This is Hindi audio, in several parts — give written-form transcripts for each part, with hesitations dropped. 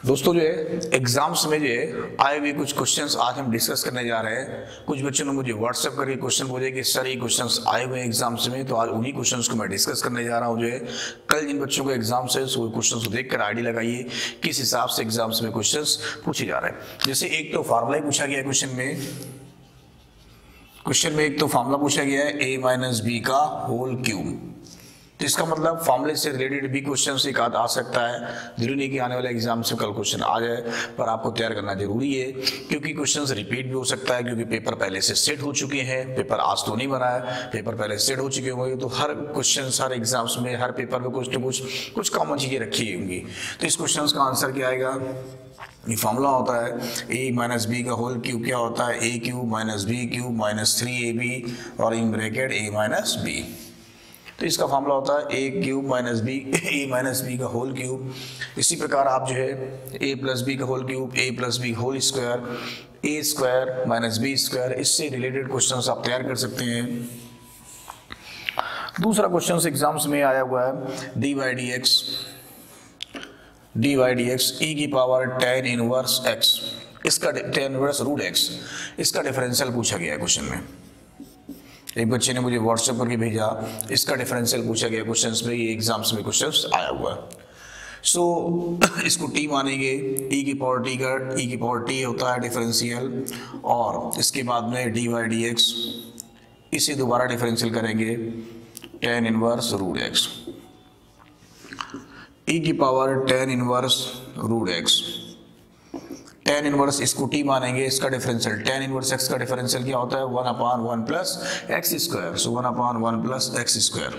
दोस्तों जो है एग्जाम्स में जो है आए हुए कुछ क्वेश्चंस आज हम डिस्कस करने जा रहे हैं। कुछ बच्चों ने मुझे व्हाट्सएप करके क्वेश्चन बोले कि सर ये क्वेश्चंस आए हुए हैं एग्जाम्स में, तो आज उन्हीं क्वेश्चंस को मैं डिस्कस करने जा रहा हूँ। जो है कल जिन बच्चों को एग्जाम्स है वो क्वेश्चंस को देखकर आइडिया लगाइए किस हिसाब से एग्जाम्स में क्वेश्चंस पूछे जा रहे हैं। जैसे एक तो फार्मूला ही पूछा गया क्वेश्चन में एक तो फार्मूला पूछा गया है a माइनस बी का होल क्यूब। तो इसका मतलब फॉर्मूले से रिलेटेड भी क्वेश्चन एक आध आ सकता है। जरूरी नहीं कि आने वाले एग्जाम से कल क्वेश्चन आ जाए, पर आपको तैयार करना जरूरी है क्योंकि क्वेश्चन रिपीट भी हो सकता है, क्योंकि पेपर पहले से सेट हो चुके हैं। पेपर आज तो नहीं बना है, पेपर पहले सेट हो चुके होंगे, तो हर क्वेश्चन हर एग्जाम्स में हर पेपर में कुछ न कुछ कॉमन चीजें रखी होंगी। तो इस क्वेश्चन का आंसर क्या आएगा? ये फॉर्मूला होता है a माइनस बी का होल क्यूब। क्या होता है? a cube minus b cube minus 3ab और in bracket a minus b. तो इसका फॉर्मूला होता है a cube minus b a minus b का होल क्यूब। इसी प्रकार आप जो है a प्लस बी का whole cube a plus b whole square a square minus b square, इससे रिलेटेड क्वेश्चंस आप तैयार कर सकते हैं। दूसरा क्वेश्चन एग्जाम्स में आया हुआ है dy dx e की पावर tan इनवर्स x, इसका tan इनवर्स रूट x, इसका डिफरेंशियल पूछा गया है क्वेश्चन में। एक बच्चे ने मुझे व्हाट्सएप पर भी भेजा, इसका डिफरेंशियल पूछा गया क्वेश्चंस में। ये एग्जाम्स में क्वेश्चंस आया हुआ है। इसको t मानेंगे, e की पावर t होता है डिफरेंशियल, और इसके बाद में dy dx, इसे दोबारा डिफरेंशियल करेंगे tan inverse root x, e की power tan inverse root x। tan inverse इसको t मानेंगे, इसका डिफरेंशियल tan इनवर्स x का डिफरेंशियल क्या होता है? 1/1 plus x square. So 1/1 plus x square.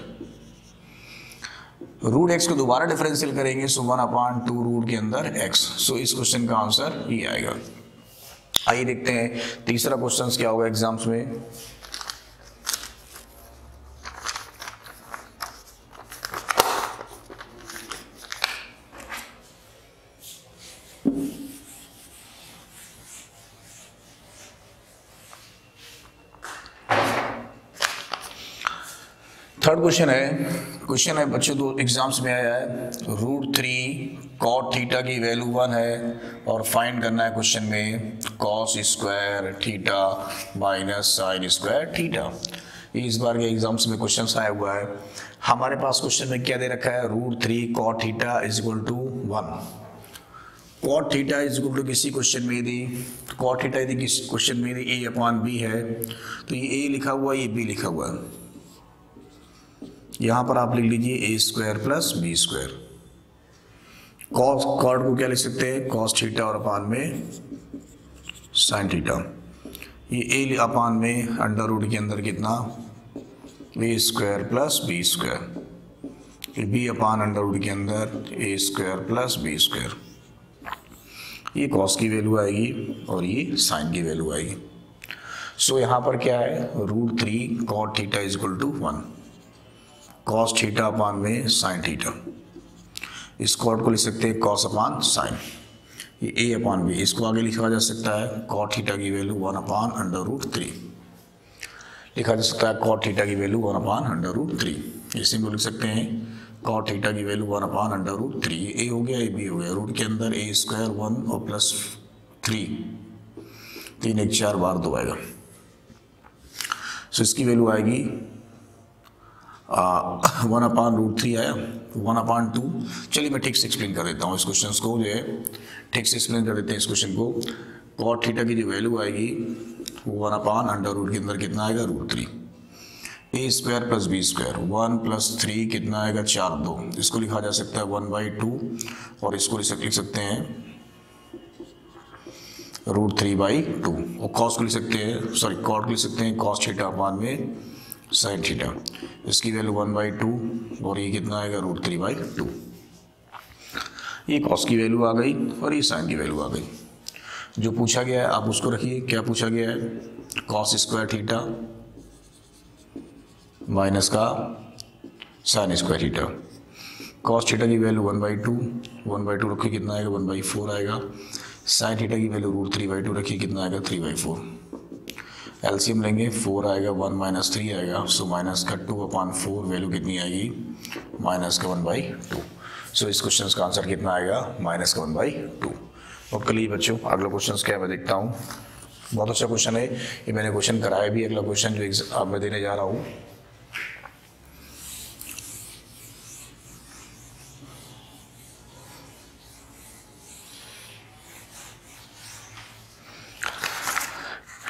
Root x को दोबारा डिफरेंशियल करेंगे, सो 1/2 रूट के अंदर x। सो इस क्वेश्चन का आंसर ये आएगा। आइए देखते हैं तीसरा क्वेश्चन क्या होगा एग्जाम्स में। थर्ड क्वेश्चन है बच्चों, दो एग्जाम्स में आया है √3 cot थीटा की वैल्यू 1 है और फाइंड करना है क्वेश्चन में cos square theta minus sine square theta. इस बार के एग्जाम्स में क्वेश्चन आया हुआ है। हमारे पास क्वेश्चन में क्या दे रखा है? √3 cot theta is equal to 1। cot theta is equal to किसी क्वेश्चन में यदि cot थीटा यदि किसी क्वेश्चन में यदि a/b है, तो ये a लिखा हुआ है, ये b लिखा हुआ है। यहां पर आप लिख लीजिए a square plus b square. Cot को क्या लिख सकते हैं? कॉस थीटा और अपान में साइन थीटा। ये a अपान में अंडर रूट के अंदर कितना? a square plus b square. ये b अपान अंडर रूट के अंदर a square plus b square. ये कॉस की वैल्यू आएगी और ये साइन की वैल्यू आएगी। सो यहाँ पर क्या है? √3 cot theta is equal to 1, cos theta upon में साइन थीटा। इस कॉट को लिख सकते हैं cos अपान साइन। ये a अपान b, इसको आगे लिखा जा सकता है cot थीटा की वैल्यू 1/√3 लिखा जा सकता है। cot थीटा की वैल्यू 1/√3 इसी में लिख सकते हैं cot थीटा की वैल्यू 1/√3। a हो गया, a b हो गया। रूट के अंदर a स्क्वायर 1 और प्लस 3, 3 1 4 बार 2 आएगा। सो इसकी वैल्यू आएगी 1/√3 आया, 1/2। चलिए मैं ठीक से एक्सप्लेन कर देता हूँ इस क्वेश्चन को, जो है ठीक से एक्सप्लेन कर देते हैं इस क्वेश्चन को। cot थीटा की जो वैल्यू आएगी वो 1/√, के अंदर कितना आएगा? √3। a square plus b square 1 plus 3 कितना आएगा? 4 2। इसको लिखा जा सकता है 1/2 और इसको लिख सकते हैं √3/2। और cos को लिख सकते हैं, cot को लिख सकते हैं cos थीटा अपान में साइन थीटा। इसकी वैल्यू 1/2 और ये कितना आएगा? √3/2। ये cos की वैल्यू आ गई और ये साइन की वैल्यू आ गई। जो पूछा गया है आप उसको रखिए। क्या पूछा गया है? cos स्क्वायर थीटा माइनस का sine square theta. cos theta की वैल्यू 1/2 रखिए, कितना आएगा? 1/4 आएगा। साइन थीटा की वैल्यू √3/2 रखिए, कितना आएगा? 3/4। एलसीएम लेंगे, 4 आएगा, 1 माइनस 3 आएगा। सो माइनस का 2/4 वैल्यू कितनी आएगी? माइनस का 1/2। सो इस क्वेश्चन का आंसर कितना आएगा, -1/2। और कल बच्चों अगला क्वेश्चन क्या है मैं देखता हूँ। बहुत अच्छा क्वेश्चन है ये, मैंने क्वेश्चन कराया भी। अगला क्वेश्चन जो एग्जाम मैं देने जा रहा हूँ,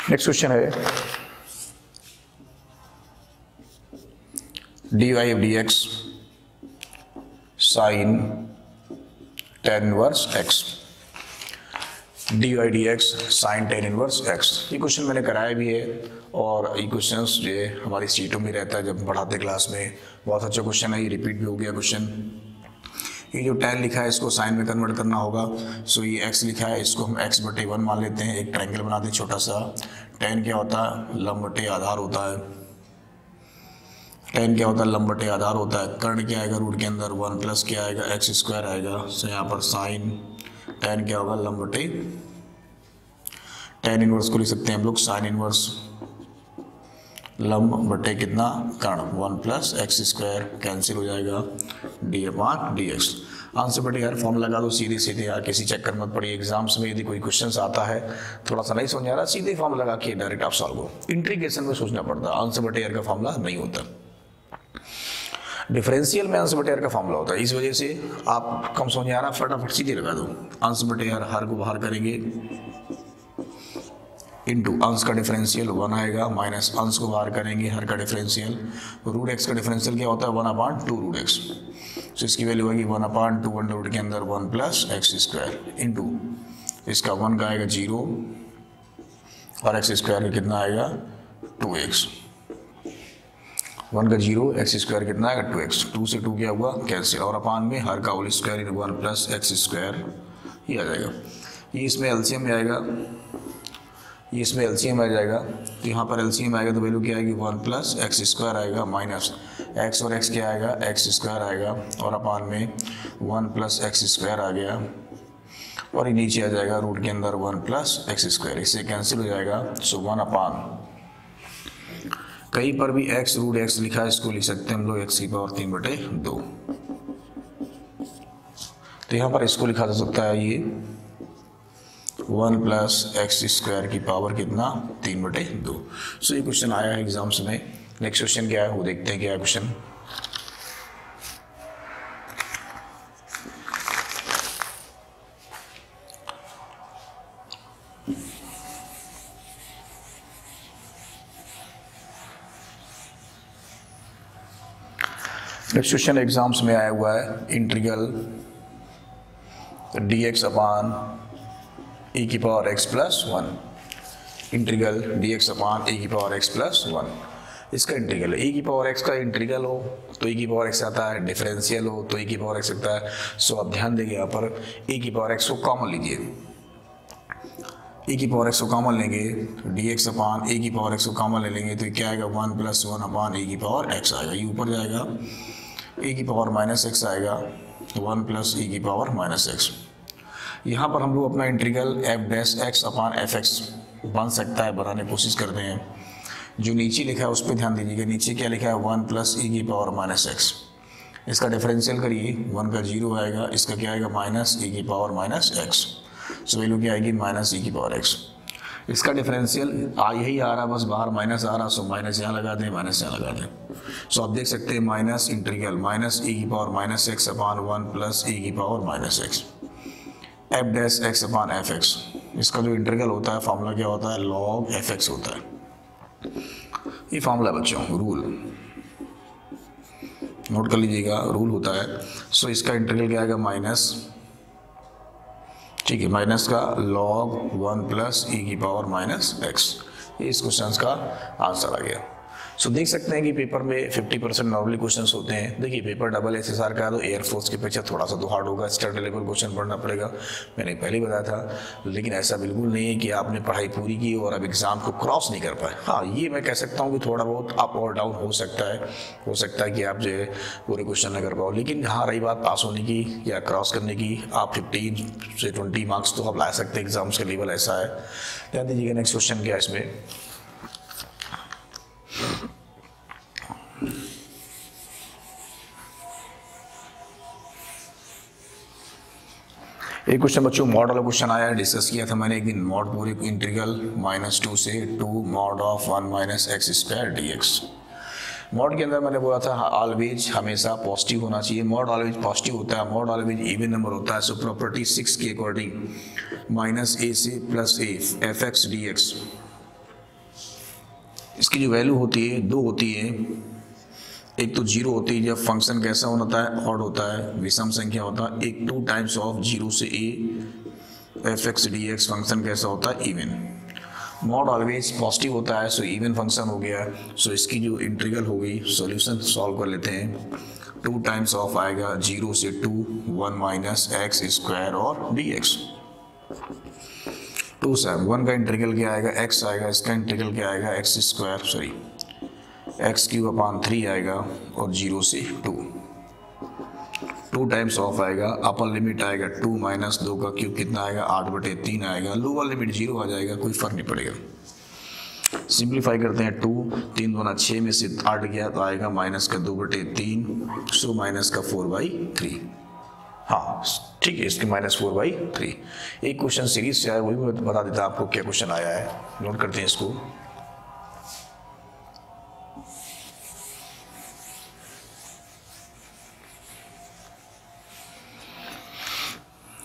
नेक्स्ट क्वेश्चन है dy/dx sin tan inverse x, dy/dx sin tan inverse x। ये क्वेश्चन मैंने कराया भी है और ये क्वेश्चन जो है हमारी सीटों में रहता है जब पढ़ाते क्लास में। बहुत अच्छा क्वेश्चन है, ये रिपीट भी हो गया क्वेश्चन। ये जो tan लिखा है इसको साइन में कन्वर्ट करना होगा। सो ये x लिखा है, इसको हम x/1 मान लेते हैं। एक ट्रायंगल बनाते हैं छोटा सा। tan क्या होता है, लंब बटे आधार होता है। tan क्या होता है, लंब बटे आधार होता है। कर्ण क्या आएगा, रूट के अंदर 1 प्लस क्या आएगा, x² आएगा। सो यहाँ पर साइन tan क्या होगा, लंब बटे tan इनवर्स को लिख सकते हैं हम लोग साइन इनवर्स लंब बटे कितना, कर्ण 1 प्लस x² कैंसिल हो जाएगा d/dx। आंसर बटे यार फॉर्म लगा दो सीधे सीधे यार, किसी चक्कर मत पड़िए। एग्जाम्स में यदि कोई क्वेश्चन आता है थोड़ा सा नहीं समझ आ रहा, सीधे फॉर्म लगा के डायरेक्ट आप सॉल्व करो। इंटीग्रेशन में सोचना पड़ता है, आंसर बटे यार का फॉर्मूला नहीं होता। डिफरेंशियल में आंसर बटे यार का फॉर्मूला होता है, इस वजह से आप कम समझ आ रहा फटाफट सीधे लगा दो। आंसर बटे यार हर को बाहर करेंगे इंटू अंश का डिफरेंशियल 1 आएगा, माइनस अंश को बाहर करेंगे हर का डिफरेंशियल। रूट x का डिफरेंशियल क्या होता है, 1/2 रूट x। तो इसकी वैल्यू होगी 1/2 अंडर रूट के अंदर 1 प्लस x² इंटू इसका 1 का आएगा 0 और x² का कितना आएगा 2x। 1 का 0, x² कितना आएगा 2x। 2 से 2 क्या हुआ कैंसिल, और अपान में हर का होल स्क्वायर 1 प्लस x², ये आ जाएगा। ये इसमें एलसीएम में आएगा, ये इसमें एलसीएम आ जाएगा। तो यहाँ पर एलसीएम आएगा तो वैल्यू क्या आएगी 1 प्लस x² आएगा, माइनस x और x क्या आएगा x² आएगा, और अपान में 1 प्लस x² आ गया, और ये नीचे आ जाएगा रूट के अंदर 1 प्लस x², इससे कैंसिल हो जाएगा। सो 1 अपान कहीं पर भी x रूट x लिखा है, इसको लिख सकते हैं हम लोग x⁻3/2। तो यहाँ पर इसको लिखा जा सकता है ये 1 प्लस x² की पावर कितना 3/2। सो ये क्वेश्चन आया है एग्जाम्स में। नेक्स्ट क्वेश्चन क्या है वो देखते हैं क्या है क्वेश्चन। नेक्स्ट क्वेश्चन एग्जाम्स में आया हुआ है इंटीग्रल dx/e⁻x + 1, इंटीग्रल dx/e⁻x + 1। इसका इंटीग्रल e⁻x का इंटीग्रल हो तो e⁻x आता है, डिफरेंशियल हो तो e⁻x आता है। सो आप ध्यान देंगे यहाँ पर e⁻x को कॉमन लीजिए, e⁻x को कॉमन लेंगे, dx/e⁻x को कॉमन ले लेंगे तो क्या आएगा 1 + 1/e⁻x आएगा। ये ऊपर जाएगा e⁻x आएगा 1 + e⁻x। यहाँ पर हम लोग अपना इंटीग्रल f'(x/fx) बन सकता है, बनाने की कोशिश करते हैं। जो नीचे लिखा है उस पर ध्यान दीजिएगा, नीचे क्या लिखा है 1 + e⁻x। इसका डिफरेंशियल करिए, 1 का 0 आएगा, इसका क्या आएगा -e⁻x। सो वैल्यू क्या आएगी -e⁻x। इसका डिफरेंशियल यही आ रहा, बस बाहर माइनस आ रहा, सो माइनस यहाँ लगा दें, माइनस यहाँ लगा दें। सो आप देख सकते हैं minus integral -e⁻x/1 + e⁻x f'(x/fx)। इसका जो इंटीग्रल होता है फॉर्मूला क्या होता है, log fx होता है। ये फॉर्मूला बच्चों रूल नोट कर लीजिएगा, रूल होता है। सो इसका इंटीग्रल क्या आएगा माइनस, ठीक है, माइनस का log 1 + e⁻x। इस क्वेश्चन का आंसर आ गया। सो देख सकते हैं कि पेपर में 50% नॉर्मली क्वेश्चंस होते हैं। देखिए पेपर डबल SSR का है तो एयरफोर्स के पीछे थोड़ा सा तो हार्ड होगा, स्टैंडर्ड लेवल क्वेश्चन पढ़ना पड़ेगा, मैंने पहले ही बताया था। लेकिन ऐसा बिल्कुल नहीं है कि आपने पढ़ाई पूरी की और अब एग्जाम को क्रॉस नहीं कर पाए। हाँ, ये मैं कह सकता हूँ कि थोड़ा बहुत अप और डाउन हो सकता है कि आप जो है पूरे क्वेश्चन न कर पाओ। लेकिन हाँ, रही बात पास होने की या क्रॉस करने की, आप 15 से 20 मार्क्स तो आप ला सकते हैं, एग्जाम्स का लेवल ऐसा है। ध्यान दीजिएगा नेक्स्ट क्वेश्चन क्या है इसमें। एक क्वेश्चन बच्चों मॉड वाला क्वेश्चन आया है, डिस्कस किया था मैंने एक दिन। मॉड पूरे इंटीग्रल -2 से 2 mod of 1 minus x square d x. Mod के अंदर मैंने बोला था ऑलवेज हमेशा पॉजिटिव होना चाहिए। मॉड ऑलवेज पॉजिटिव होता है, मॉड ऑलवेज इवन नंबर होता है। सो प्रॉपर्टी 6 के अकॉर्डिंग -a से +a F x D x, इसकी जो वैल्यू होती है दो होती है। एक तो 0 होती है जब फंक्शन कैसा होता है, ऑड होता है, विषम संख्या होता है। एक 2 टाइम्स ऑफ 0 से a F x D x function कैसा होता है, इवन। मॉड ऑलवेज पॉजिटिव होता है, सो इवन फंक्शन हो गया। सो इसकी जो इंटीग्रल हो गई, सॉल्यूशन सॉल्व कर लेते हैं। 2 टाइम्स ऑफ आएगा 0 से 2 1 माइनस एक्स स्क्वायर और डी एक्स। 2 से 1 का इंटीग्रल क्या आएगा, x आएगा। इसका इंटीग्रल क्या आएगा, एक्स स्क्वायर सॉरी x³ आएगा और 0 से 2। 2 टाइम्स ऑफ आएगा, अपर लिमिट आएगा 2 माइनस 2 का क्यूब कितना आएगा, 8/3 आएगा। लोअर लिमिट 0 आ जाएगा, कोई फर्क नहीं पड़ेगा। सिंप्लीफाई करते हैं 2 3 दूना 6 में से 8 गया तो आएगा माइनस का 2/3, सो माइनस का 4/3। हाँ ठीक है, इसके -4/3। एक क्वेश्चन सीरीज से आया, वही मैं बता देता आपको क्या क्वेश्चन आया है। नोट करते हैं इसको।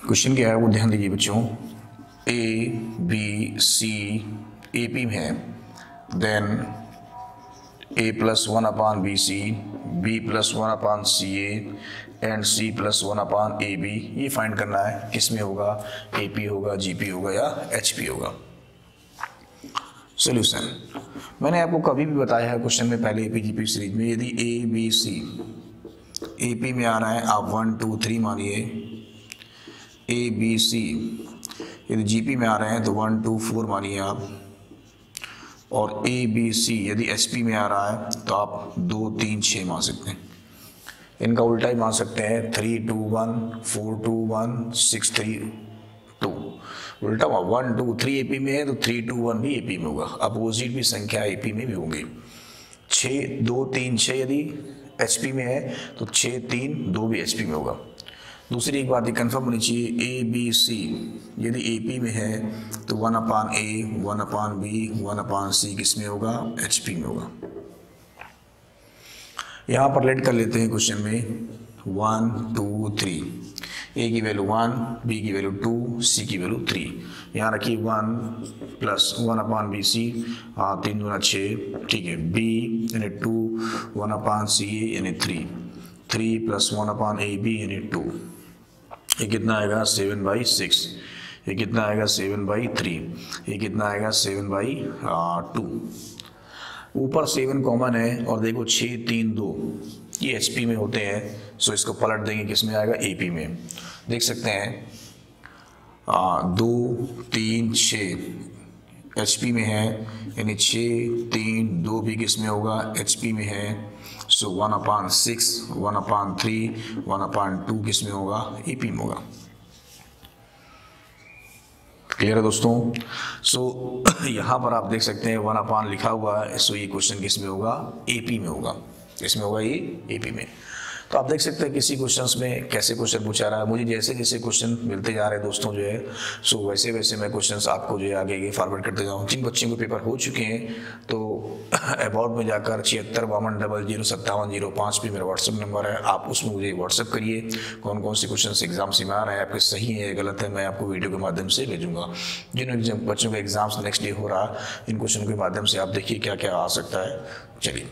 क्वेश्चन क्या है वो ध्यान दीजिए बच्चों। A B C A P में है, then a+1/bc, b+1/ca and c+1/ab। ये फाइंड करना है किस में होगा, AP होगा, GP होगा या HP होगा। सॉल्यूशन मैंने आपको कभी भी बताया है क्वेश्चन में पहले AP GP सीरीज में, यदि A B C AP में आ रहा है आप 1 2 3 मानिए, A B C यदि GP में आ रहे हैं तो 1 2 4 मानिए आप, और A B C यदि SP में आ रहा है तो आप 2 3 6 मान सकते हैं। इनका उल्टा ही मान सकते हैं, 3 2 1 4 2 1 6 3 2। उल्टा 1 2 3 AP में है तो 3 2 1 भी AP में होगा। अपोजिट भी संख्या AP में भी होंगी। 6 2 3 6 यदि HP में है तो 6 3 2 भी HP में होगा। दूसरी एक बात ये कन्फर्म होनी चाहिए, A B C यदि AP में है तो 1/A 1/B 1/C किस में होगा, HP में होगा। यहाँ पर लेट कर लेते हैं क्वेश्चन में 1 2 3। A की वैल्यू 1, B की वैल्यू 2, C की वैल्यू 3। यहाँ रखिए 1 + 1/BC, 3 दूना 6, ठीक है। B यानी 2 1/CA यानी 3 + 1/AB यानी 2। ये कितना आएगा 7/6। ये कितना आएगा 7/3। ये कितना आएगा 7/2। ऊपर 7 कॉमन है और देखो 6 3 2 ये HP में होते हैं। सो इसको पलट देंगे, किस में आएगा, AP में। देख सकते हैं 2 3 6 HP में है, यानी 6 3 2 भी किस में होगा, HP में है। सो 1/6 1/3 1/2 किस में होगा, AP में होगा। क्लियर है दोस्तों। सो यहाँ पर आप देख सकते हैं 1/, लिखा हुआ है। सो ये क्वेश्चन किस में होगा, AP में होगा। किस में होगा, ये AP में। तो आप देख सकते हैं किसी क्वेश्चंस में कैसे क्वेश्चन पूछा रहा है। मुझे जैसे जैसे क्वेश्चन मिलते जा रहे हैं दोस्तों जो है, सो वैसे वैसे मैं क्वेश्चंस आपको जो है आगे फॉरवर्ड करते जाऊँ। जिन बच्चों को पेपर हो चुके हैं तो अबाउट में जाकर 7652005705 पे मेरा व्हाट्सअप नंबर है, आप उसमें मुझे व्हाट्सअप करिए। कौन कौन से क्वेश्चन एग्जाम्स में आ रहे हैं, आपके सही है गलत है, मैं आपको वीडियो के माध्यम से भेजूंगा। जिन बच्चों का एग्जाम्स नेक्स्ट डे हो रहा है, इन क्वेश्चन के माध्यम से आप देखिए क्या क्या आ सकता है। चलिए।